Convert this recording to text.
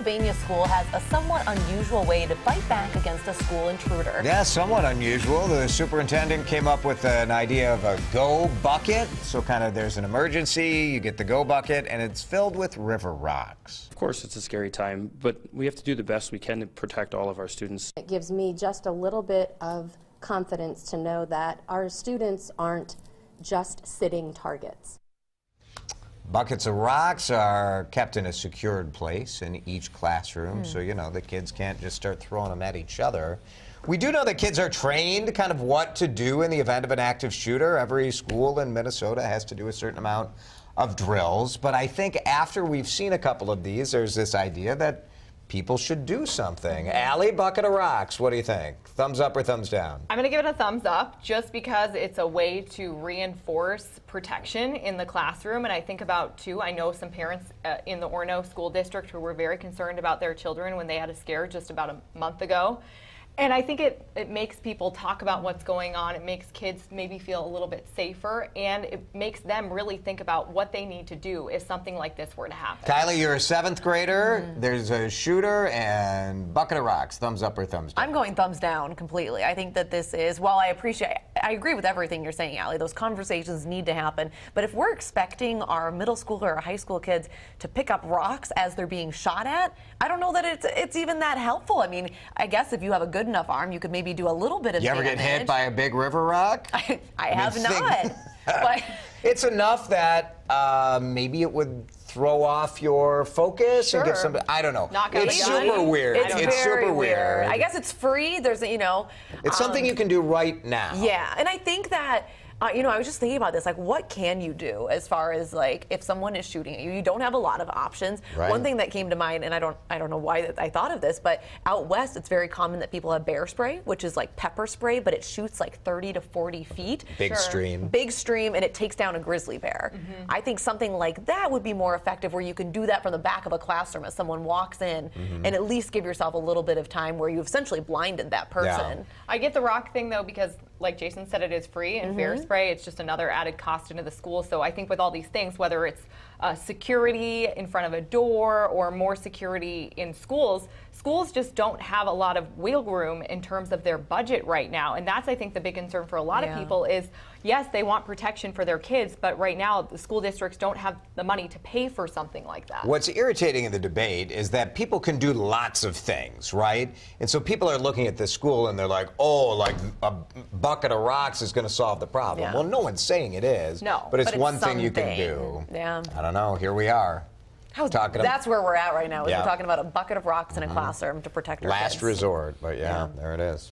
Pennsylvania school has a somewhat unusual way to fight back against a school intruder. Yeah, somewhat unusual. The superintendent came up with an idea of a go bucket. So kind of there's an emergency, you get the go bucket, and it's filled with river rocks. Of course, it's a scary time, but we have to do the best we can to protect all of our students. It gives me just a little bit of confidence to know that our students aren't just sitting targets. Buckets of rocks are kept in a secured place in each classroom, so you know the kids can't just start throwing them at each other. We do know that kids are trained kind of what to do in the event of an active shooter. Every school in Minnesota has to do a certain amount of drills, but I think after we've seen a couple of these, there's this idea that people should do something. Allie, bucket of rocks, what do you think? Thumbs up or thumbs down? I'm going to give it a thumbs up just because it's a way to reinforce protection in the classroom. And I think about, too, I know some parents in the Orono School District who were very concerned about their children when they had a scare just about a month ago. And I think it makes people talk about what's going on. It makes kids maybe feel a little bit safer, and it makes them really think about what they need to do if something like this were to happen. Kylie, you're a 7th grader. There's a shooter and bucket of rocks. Thumbs up or thumbs down? I'm going thumbs down completely. I think that this is, while I agree with everything you're saying, Allie, those conversations need to happen. But if we're expecting our middle school or high school kids to pick up rocks as they're being shot at, I don't know that it's even that helpful. I mean, I guess if you have a good enough arm, you could maybe do a little bit of damage. You ever get hit by a big river rock? I have not. But it's enough that maybe it would throw off your focus and give some. I don't know. It's super weird. It's super weird. I guess it's free. There's it's something you can do right now. Yeah, and I think that. I was just thinking about this, like, what can you do as far as, like, if someone is shooting at you? You don't have a lot of options. Right. One thing that came to mind, and I don't know why I thought of this, but out west, it's very common that people have bear spray, which is like pepper spray, but it shoots like 30 to 40 feet. Big stream. Big stream, and it takes down a grizzly bear. I think something like that would be more effective, where you can do that from the back of a classroom as someone walks in, and at least give yourself a little bit of time where you've essentially blinded that person. Yeah. I get the rock thing, though, because, like Jason said, it is free, and bear spray, it's just another added cost into the school. So I think with all these things, whether it's security in front of a door or more security in schools just don't have a lot of wiggle room in terms of their budget right now. And that's, I think, the big concern for a lot of people is, yes, they want protection for their kids, but right now the school districts don't have the money to pay for something like that. What's irritating in the debate is that people can do lots of things, right? And so people are looking at this school and they're like, oh, like a bucket of rocks is going to solve the problem. Yeah. Well, no one's saying it is. No, but it's one something thing you can do. Yeah. I don't know. Here we are. That's where we're at right now. We're talking about a bucket of rocks in a classroom to protect our kids. Last resort, but yeah, there it is.